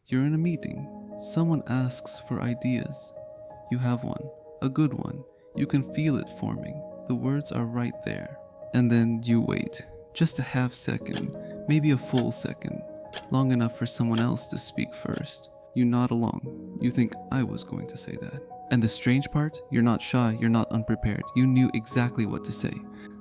You're in a meeting. Someone asks for ideas. You have one, a good one. You can feel it forming. The words are right there. And then you wait. Just a half second, maybe a full second. Long enough for someone else to speak first. You nod along. You think, I was going to say that. And the strange part, you're not shy, you're not unprepared. You knew exactly what to say.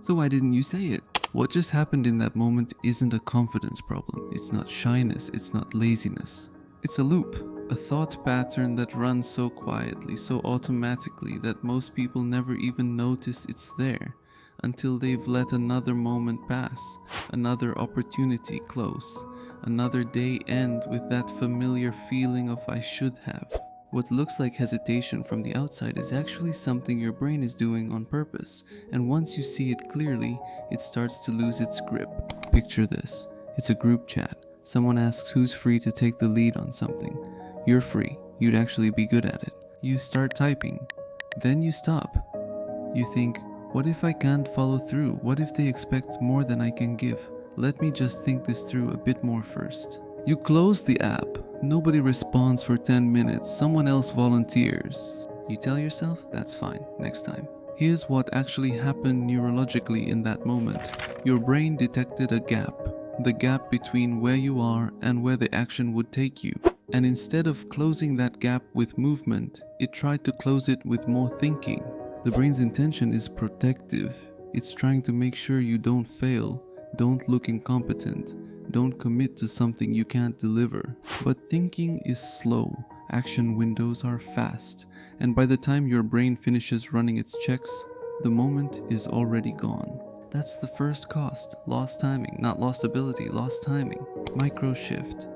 So why didn't you say it? What just happened in that moment isn't a confidence problem. It's not shyness, it's not laziness. It's a loop, a thought pattern that runs so quietly, so automatically that most people never even notice it's there until they've let another moment pass, another opportunity close, another day end with that familiar feeling of I should have. What looks like hesitation from the outside is actually something your brain is doing on purpose, and once you see it clearly, it starts to lose its grip. Picture this. It's a group chat. Someone asks who's free to take the lead on something. You're free. You'd actually be good at it. You start typing. Then you stop. You think, what if I can't follow through? What if they expect more than I can give? Let me just think this through a bit more first. You close the app. Nobody responds for 10 minutes. Someone else volunteers. You tell yourself, that's fine, next time. Here's what actually happened neurologically in that moment. Your brain detected a gap. The gap between where you are and where the action would take you. And instead of closing that gap with movement, it tried to close it with more thinking. The brain's intention is protective. It's trying to make sure you don't fail, don't look incompetent, don't commit to something you can't deliver. But thinking is slow, action windows are fast, and by the time your brain finishes running its checks, the moment is already gone. That's the first cost, lost timing, not lost ability, lost timing. Micro shift.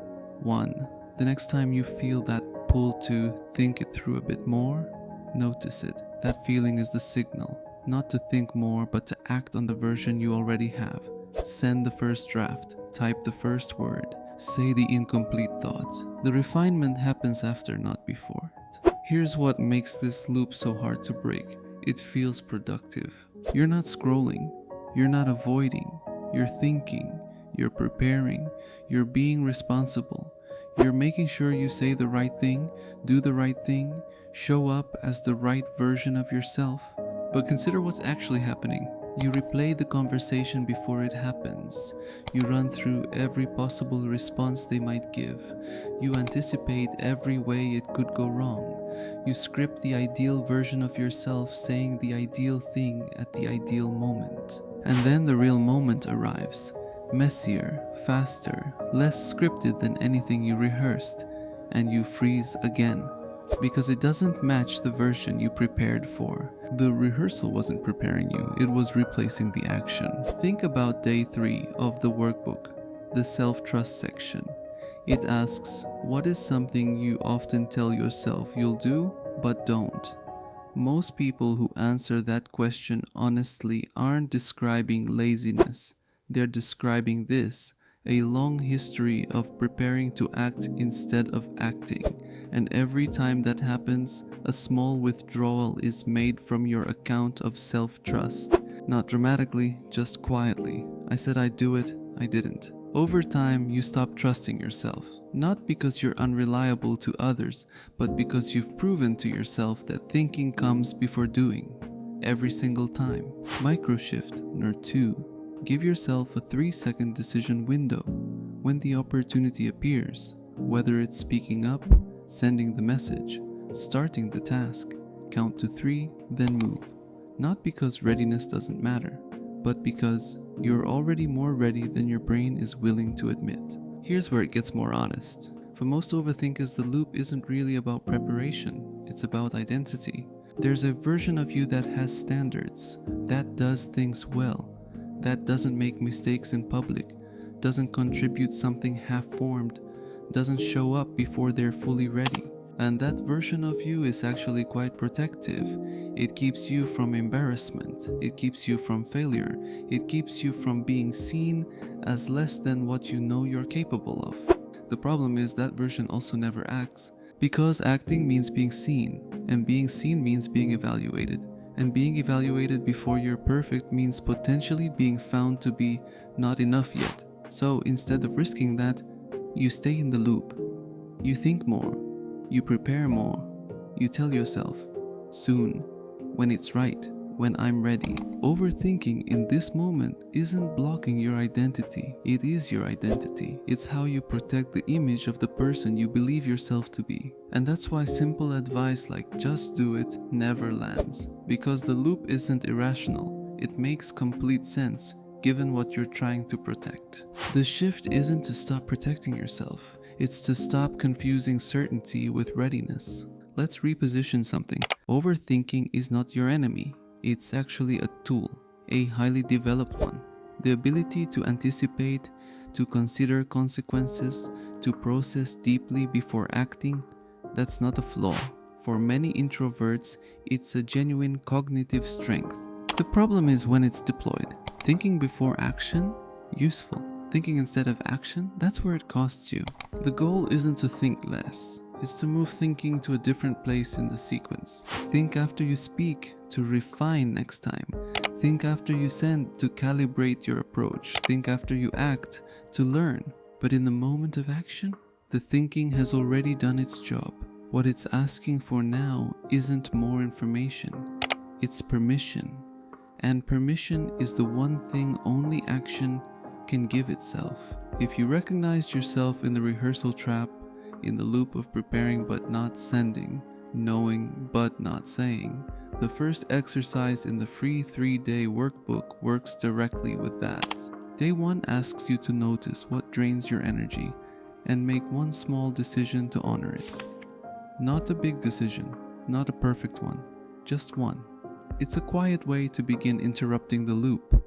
1. The next time you feel that pull to think it through a bit more, notice it. That feeling is the signal, not to think more but to act on the version you already have. Send the first draft, type the first word, say the incomplete thought. The refinement happens after, not before. Here's what makes this loop so hard to break. It feels productive. You're not scrolling, you're not avoiding, you're thinking, you're preparing, you're being responsible. You're making sure you say the right thing, do the right thing, show up as the right version of yourself. But consider what's actually happening. You replay the conversation before it happens. You run through every possible response they might give. You anticipate every way it could go wrong. You script the ideal version of yourself saying the ideal thing at the ideal moment. And then the real moment arrives. Messier, faster, less scripted than anything you rehearsed. And you freeze again. Because it doesn't match the version you prepared for. The rehearsal wasn't preparing you, it was replacing the action. Think about day 3 of the workbook, the self-trust section. It asks, what is something you often tell yourself you'll do, but don't? Most people who answer that question honestly aren't describing laziness. They're describing this, a long history of preparing to act instead of acting. And every time that happens, a small withdrawal is made from your account of self-trust. Not dramatically, just quietly. I said I'd do it, I didn't. Over time, you stop trusting yourself. Not because you're unreliable to others, but because you've proven to yourself that thinking comes before doing. Every single time. Microshift, nerd 2. Give yourself a 3-second decision window. When the opportunity appears, whether it's speaking up, sending the message, starting the task, count to 3, then move. Not because readiness doesn't matter, but because you're already more ready than your brain is willing to admit. Here's where it gets more honest. For most overthinkers, the loop isn't really about preparation, it's about identity. There's a version of you that has standards, that does things well, that doesn't make mistakes in public, doesn't contribute something half-formed, doesn't show up before they're fully ready. And that version of you is actually quite protective. It keeps you from embarrassment, it keeps you from failure, it keeps you from being seen as less than what you know you're capable of. The problem is that version also never acts, because acting means being seen, and being seen means being evaluated. And being evaluated before you're perfect means potentially being found to be not enough yet. So instead of risking that, you stay in the loop. You think more, you prepare more, you tell yourself, soon, when it's right, when I'm ready. Overthinking in this moment isn't blocking your identity, it is your identity. It's how you protect the image of the person you believe yourself to be. And that's why simple advice like just do it never lands. Because the loop isn't irrational, it makes complete sense given what you're trying to protect. The shift isn't to stop protecting yourself, it's to stop confusing certainty with readiness. Let's reposition something. Overthinking is not your enemy. It's actually a tool, a highly developed one. The ability to anticipate, to consider consequences, to process deeply before acting, that's not a flaw. For many introverts, it's a genuine cognitive strength. The problem is when it's deployed. Thinking before action? Useful. Thinking instead of action? That's where it costs you. The goal isn't to think less. It's to move thinking to a different place in the sequence. Think after you speak, to refine next time. Think after you send, to calibrate your approach. Think after you act, to learn. But in the moment of action, the thinking has already done its job. What it's asking for now isn't more information. It's permission. And permission is the one thing only action can give itself. If you recognized yourself in the rehearsal trap, in the loop of preparing but not sending, knowing but not saying, the first exercise in the free 3-day workbook works directly with that. Day 1 asks you to notice what drains your energy and make one small decision to honor it. Not a big decision, not a perfect one, just one. It's a quiet way to begin interrupting the loop,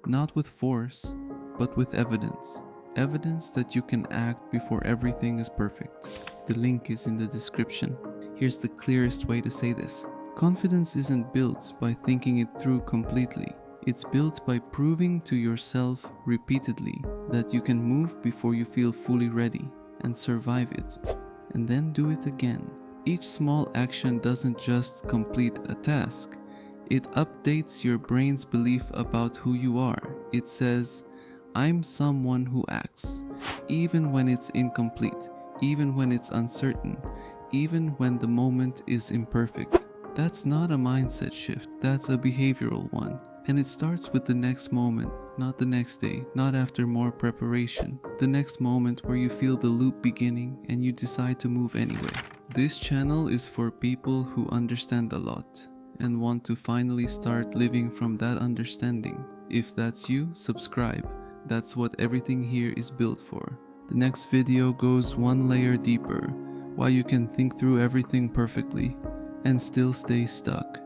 not with force, but with evidence. Evidence that you can act before everything is perfect. The link is in the description. Here's the clearest way to say this. Confidence isn't built by thinking it through completely. It's built by proving to yourself repeatedly that you can move before you feel fully ready and survive it, and then do it again. Each small action doesn't just complete a task. It updates your brain's belief about who you are. It says, I'm someone who acts, even when it's incomplete, even when it's uncertain, even when the moment is imperfect. That's not a mindset shift, that's a behavioral one. And it starts with the next moment, not the next day, not after more preparation. The next moment where you feel the loop beginning and you decide to move anyway. This channel is for people who understand a lot and want to finally start living from that understanding. If that's you, subscribe. That's what everything here is built for. The next video goes one layer deeper, why you can think through everything perfectly and still stay stuck.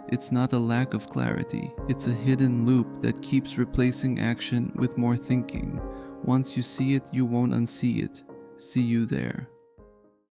It's not a lack of clarity, it's a hidden loop that keeps replacing action with more thinking. Once you see it, you won't unsee it. See you there.